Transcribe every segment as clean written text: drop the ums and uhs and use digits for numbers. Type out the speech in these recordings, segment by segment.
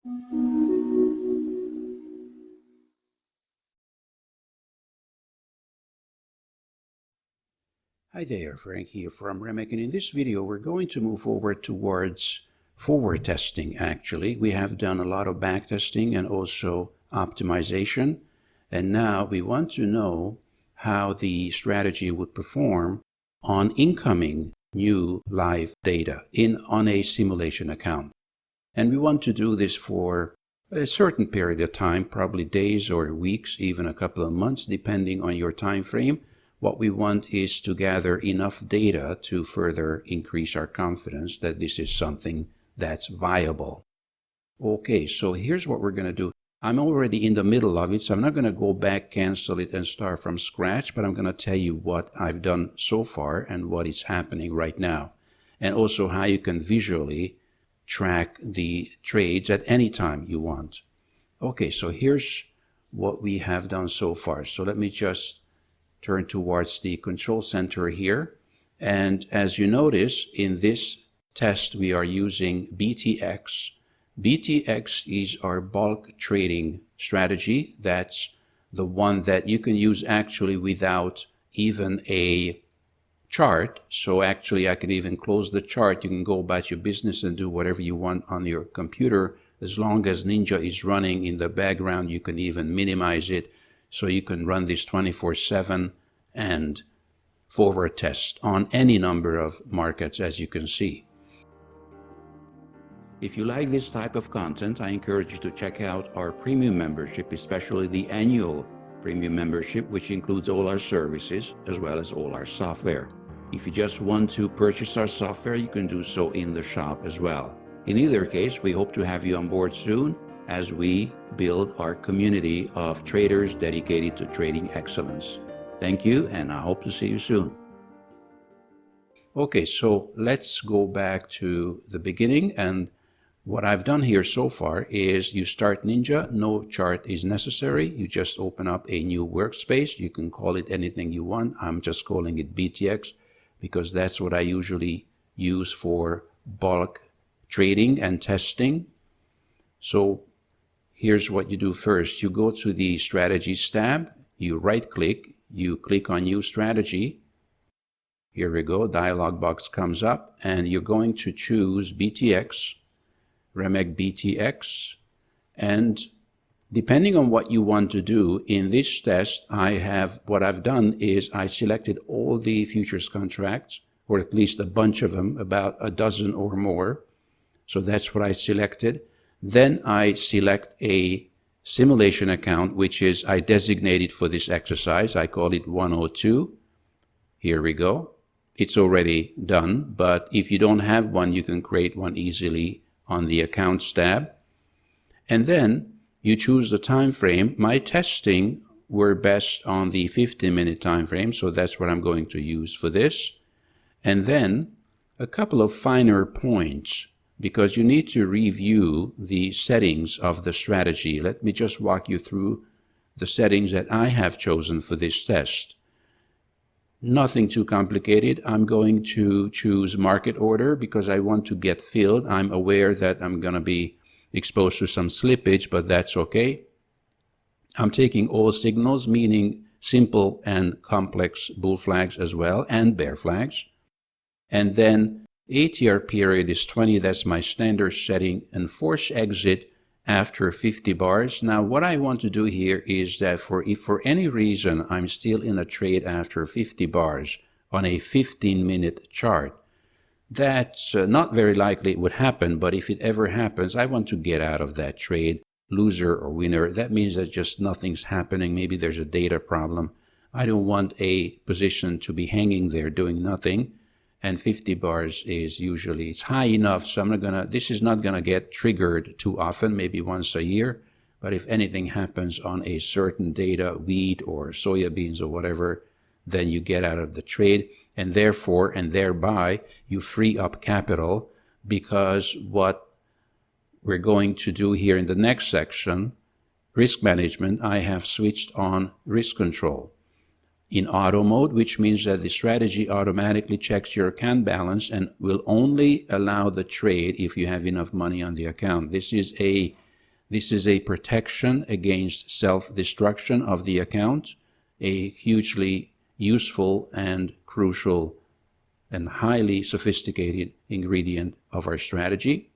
Hi there, Frank here from Remic, and in this video we're going to move forward towards forward testing. Actually, we have done a lot of back testing and also optimization, and now we want to know how the strategy would perform on incoming new live data on a simulation account. And we want to do this for a certain period of time, probably days or weeks, even a couple of months, depending on your time frame. What we want is to gather enough data to further increase our confidence that this is something that's viable. Okay, so here's what we're going to do. I'm already in the middle of it, so I'm not going to go back, cancel it, and start from scratch, but I'm going to tell you what I've done so far and what is happening right now, and also how you can visually track the trades at any time you want. Okay, so here's what we have done so far. So let me just turn towards the control center here. And as you notice, in this test, we are using BTX. BTX is our bulk trading strategy. That's the one that you can use actually without even a chart. So actually, I can even close the chart. You can go about your business and do whatever you want on your computer. As long as Ninja is running in the background, you can even minimize it. So you can run this 24/7 and forward test on any number of markets, as you can see. If you like this type of content, I encourage you to check out our premium membership, especially the annual premium membership, which includes all our services as well as all our software. If you just want to purchase our software, you can do so in the shop as well. In either case, we hope to have you on board soon as we build our community of traders dedicated to trading excellence. Thank you, and I hope to see you soon. Okay, so let's go back to the beginning, and what I've done here so far is you start Ninja, no chart is necessary. You just open up a new workspace. You can call it anything you want. I'm just calling it BTX because that's what I usually use for bulk trading and testing. So here's what you do first. You go to the Strategies tab, you right-click, you click on New Strategy. Here we go, dialog box comes up, and you're going to choose BTX, Remec BTX, and depending on what you want to do, in this test, what I've done is I selected all the futures contracts, or at least a bunch of them, about a dozen or more. So that's what I selected. Then I select a simulation account, which is I designated for this exercise. I call it 102. Here we go. It's already done, but if you don't have one, you can create one easily on the Accounts tab. And then you choose the time frame. My testing were best on the 15-minute time frame, so that's what I'm going to use for this. And then a couple of finer points, because you need to review the settings of the strategy. Let me just walk you through the settings that I have chosen for this test. Nothing too complicated. I'm going to choose market order because I want to get filled. I'm aware that I'm going to be exposed to some slippage, but that's okay. I'm taking all signals, meaning simple and complex bull flags as well, and bear flags. And then ATR period is 20, that's my standard setting, and force exit after 50 bars. Now what I want to do here is that if for any reason I'm still in a trade after 50 bars on a 15-minute chart, that's not very likely it would happen, but if it ever happens, I want to get out of that trade, loser or winner. That means that just nothing's happening. Maybe there's a data problem. I don't want a position to be hanging there doing nothing. And 50 bars is usually, it's high enough, so this is not gonna get triggered too often, maybe once a year. But if anything happens on a certain data, wheat or soya beans or whatever, then you get out of the trade, and therefore, and thereby, you free up capital, because what we're going to do here in the next section, risk management, I have switched on risk control in auto mode, which means that the strategy automatically checks your account balance and will only allow the trade if you have enough money on the account. This is a This is a protection against self-destruction of the account, a hugely useful and crucial and highly sophisticated ingredient of our strategy.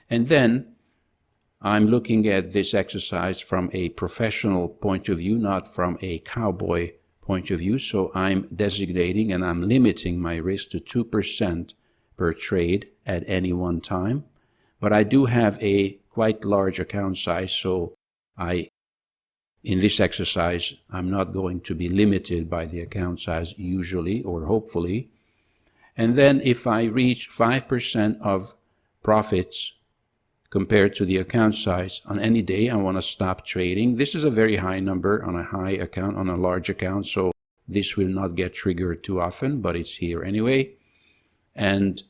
And then I'm looking at this exercise from a professional point of view, not from a cowboy point of view. So I'm designating and I'm limiting my risk to 2% per trade at any one time. But I do have a quite large account size, so in this exercise, I'm not going to be limited by the account size usually or hopefully. And then if I reach 5% of profits compared to the account size on any day, I want to stop trading. This is a very high number on a high account, on a large account, so this will not get triggered too often, but it's here anyway. And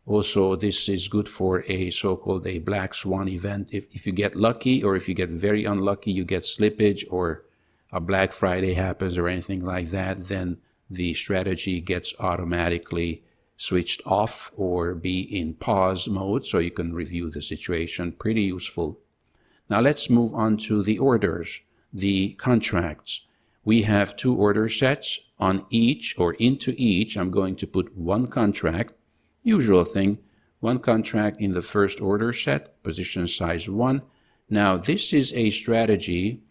also, this is good for a so-called a black swan event. If you get lucky, or if you get very unlucky, you get slippage, or a Black Friday happens or anything like that, then the strategy gets automatically switched off or be in pause mode, so you can review the situation. Pretty useful. Now let's move on to the orders, the contracts. We have 2 order sets. On each, or into each, I'm going to put 1 contract. Usual thing, 1 contract in the first order set, position size 1. Now this is a strategy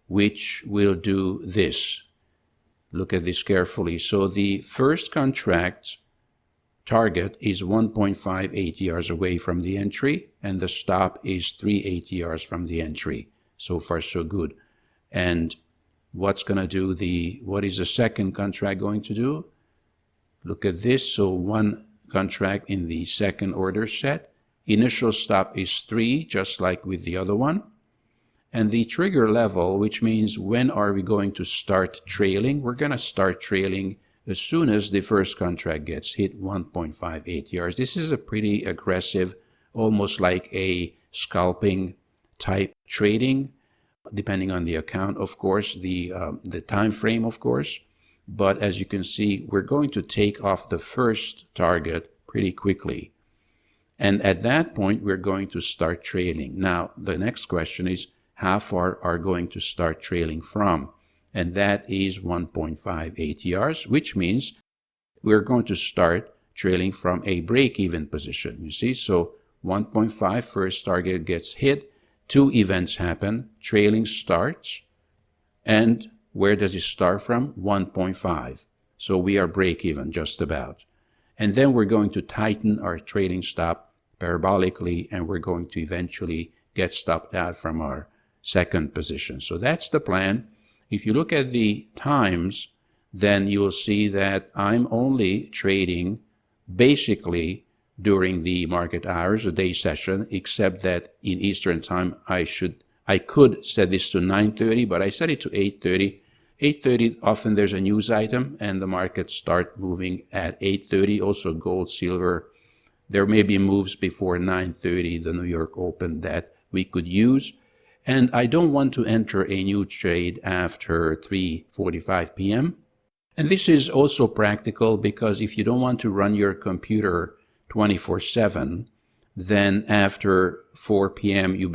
which will do this. Look at this carefully. So the first contract target is 1.5 ATRs away from the entry, and the stop is 3 ATRs from the entry. So far so good. And what's going to do what is the second contract going to do? Look at this. So 1 contract in the second order set. Initial stop is 3, just like with the other one. And the trigger level, which means when are we going to start trailing? We're going to start trailing as soon as the first contract gets hit 1.5 ATRs. This is a pretty aggressive, almost like a scalping type trading, depending on the account, of course, the time frame, of course. But as you can see, we're going to take off the first target pretty quickly. And at that point, we're going to start trailing. Now, the next question is, how far are going to start trailing from? And that is 1.5 ATRs, which means we're going to start trailing from a break-even position. You see, so 1.5 first target gets hit, 2 events happen, trailing starts, and where does it start from? 1.5. So we are break-even just about. And then we're going to tighten our trailing stop parabolically, and we're going to eventually get stopped out from our second position. So that's the plan. If you look at the times, then you will see that I'm only trading basically during the market hours, a day session, except that in Eastern time, I could set this to 9:30, but I set it to 8:30. 8:30, often there's a news item, and the markets start moving at 8:30. Also gold, silver. There may be moves before 9:30, the New York Open, that we could use. And I don't want to enter a new trade after 3:45 p.m. And this is also practical because if you don't want to run your computer 24/7, then after 4 p.m. you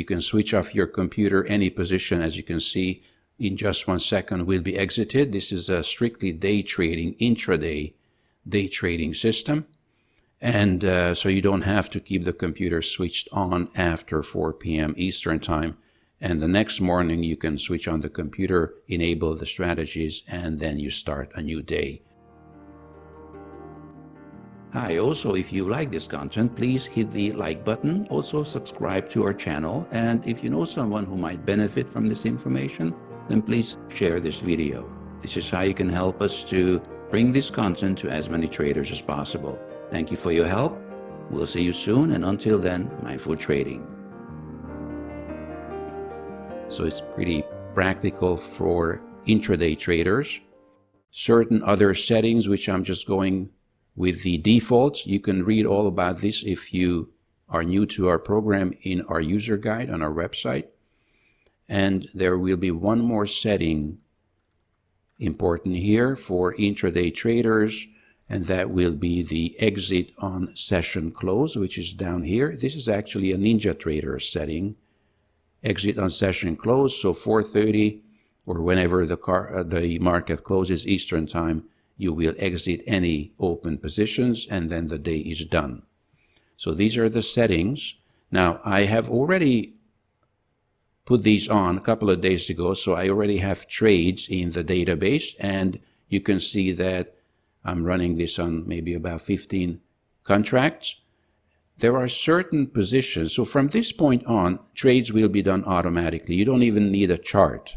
can switch off your computer. Any position, as you can see, in just 1 second will be exited. This is a strictly day trading, intraday day trading system. And so you don't have to keep the computer switched on after 4 p.m. Eastern time. And the next morning you can switch on the computer, enable the strategies, and then you start a new day. Hi, also, if you like this content, please hit the like button. Also subscribe to our channel. And if you know someone who might benefit from this information, then please share this video. This is how you can help us to bring this content to as many traders as possible. Thank you for your help. We'll see you soon, and until then, mindful trading. So it's pretty practical for intraday traders. Certain other settings, which I'm just going with the defaults. You can read all about this if you are new to our program in our user guide on our website. And there will be one more setting important here for intraday traders, and that will be the exit on session close, which is down here. This is actually a NinjaTrader setting, exit on session close, so 4:30 or whenever the market closes Eastern time, you will exit any open positions, and then the day is done. So these are the settings. Now, I have already put these on a couple of days ago, so I already have trades in the database, and you can see that I'm running this on maybe about 15 contracts. There are certain positions, so from this point on, trades will be done automatically. You don't even need a chart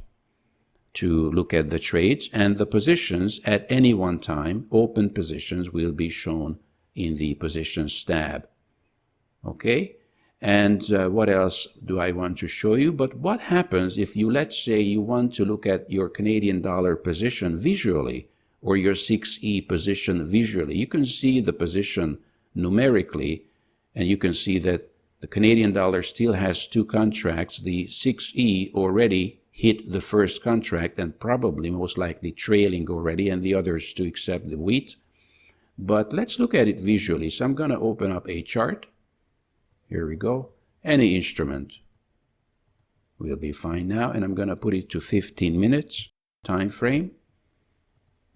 to look at the trades, and the positions at any one time, open positions, will be shown in the positions tab. Okay, and what else do I want to show you? But what happens if you, let's say, you want to look at your Canadian dollar position visually, or your 6E position visually? You can see the position numerically, and you can see that the Canadian dollar still has 2 contracts. The 6E already hit the first contract and probably most likely trailing already, and the others to accept the wheat. But let's look at it visually. So I'm going to open up a chart. Here we go. Any instrument will be fine now, and I'm going to put it to 15 minutes time frame.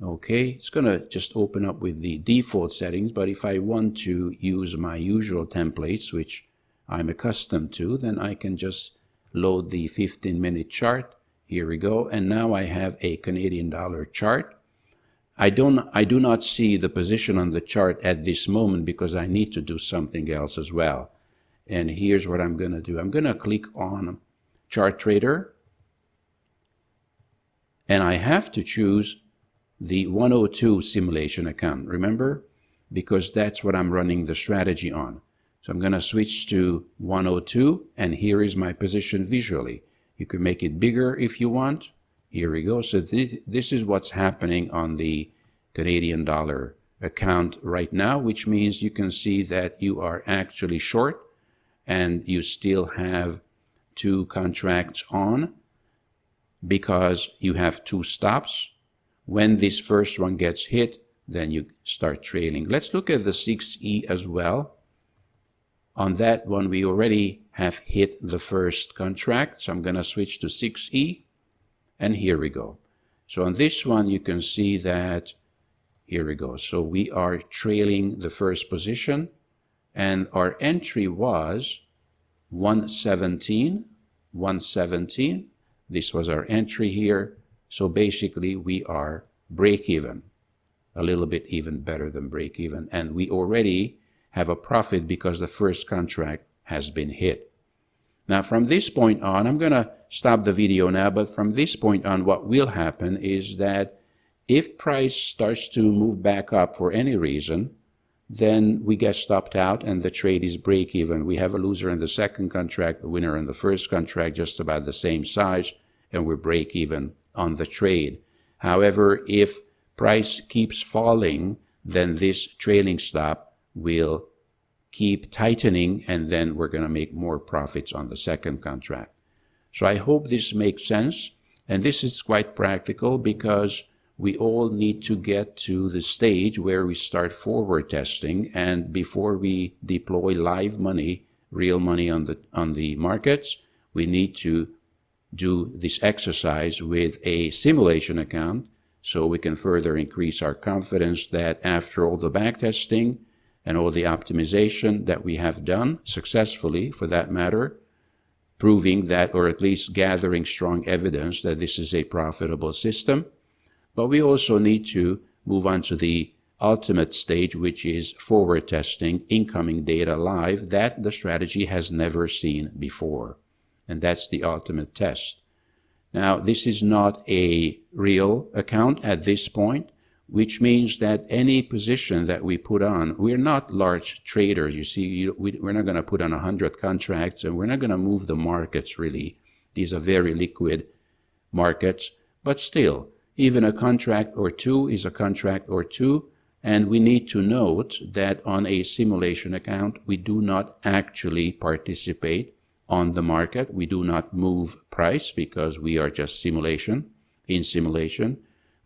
Okay, it's going to just open up with the default settings, but if I want to use my usual templates, which I'm accustomed to, then I can just load the 15-minute chart. Here we go, and now I have a Canadian dollar chart. I do not see the position on the chart at this moment because I need to do something else as well. And here's what I'm going to do. I'm going to click on Chart Trader, and I have to choose the 102 simulation account, remember? Because that's what I'm running the strategy on. So I'm going to switch to 102, and here is my position visually. You can make it bigger if you want. Here we go. So this is what's happening on the Canadian dollar account right now, which means you can see that you are actually short, and you still have 2 contracts on because you have 2 stops. When this first one gets hit, then you start trailing. Let's look at the 6E as well. On that one, we already have hit the first contract, so I'm going to switch to 6E, and here we go. So on this one, you can see that, here we go. So we are trailing the first position, and our entry was 117, 117. This was our entry here. So basically, we are break even, a little bit even better than break even. And we already have a profit because the first contract has been hit. Now, from this point on, I'm going to stop the video now, but from this point on, what will happen is that if price starts to move back up for any reason, then we get stopped out and the trade is break even. We have a loser in the second contract, a winner in the first contract, just about the same size, and we're break even on the trade. However, if price keeps falling, then this trailing stop will keep tightening, and then we're going to make more profits on the second contract. So I hope this makes sense, and this is quite practical because we all need to get to the stage where we start forward testing, and before we deploy live money, real money on the markets, we need to do this exercise with a simulation account so we can further increase our confidence that after all the back testing and all the optimization that we have done successfully, for that matter, proving that, or at least gathering strong evidence that this is a profitable system. But we also need to move on to the ultimate stage, which is forward testing incoming data live that the strategy has never seen before. And that's the ultimate test. Now, this is not a real account at this point, which means that any position that we put on, we're not large traders. You see, we're not going to put on 100 contracts, and we're not going to move the markets, really. These are very liquid markets. But still, even a contract or two is a contract or two, and we need to note that on a simulation account, we do not actually participate on the market. We do not move price because we are just in simulation.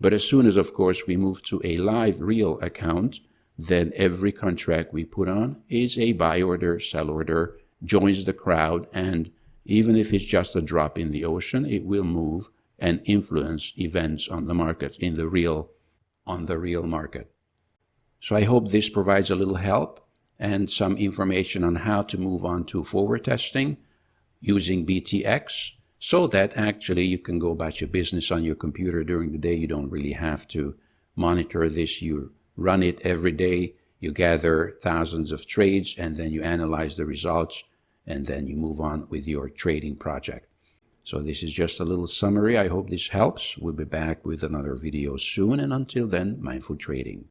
But as soon as, of course, we move to a live real account, then every contract we put on is a buy order, sell order, joins the crowd, and Even if it's just a drop in the ocean, it will move and influence events on the market on the real market. So I hope this provides a little help and some information on how to move on to forward testing using BTX, so that actually you can go about your business on your computer during the day. You don't really have to monitor this. You run it every day, you gather thousands of trades, and then you analyze the results, and then you move on with your trading project. So this is just a little summary. I hope this helps. We'll be back with another video soon, and until then, mindful trading.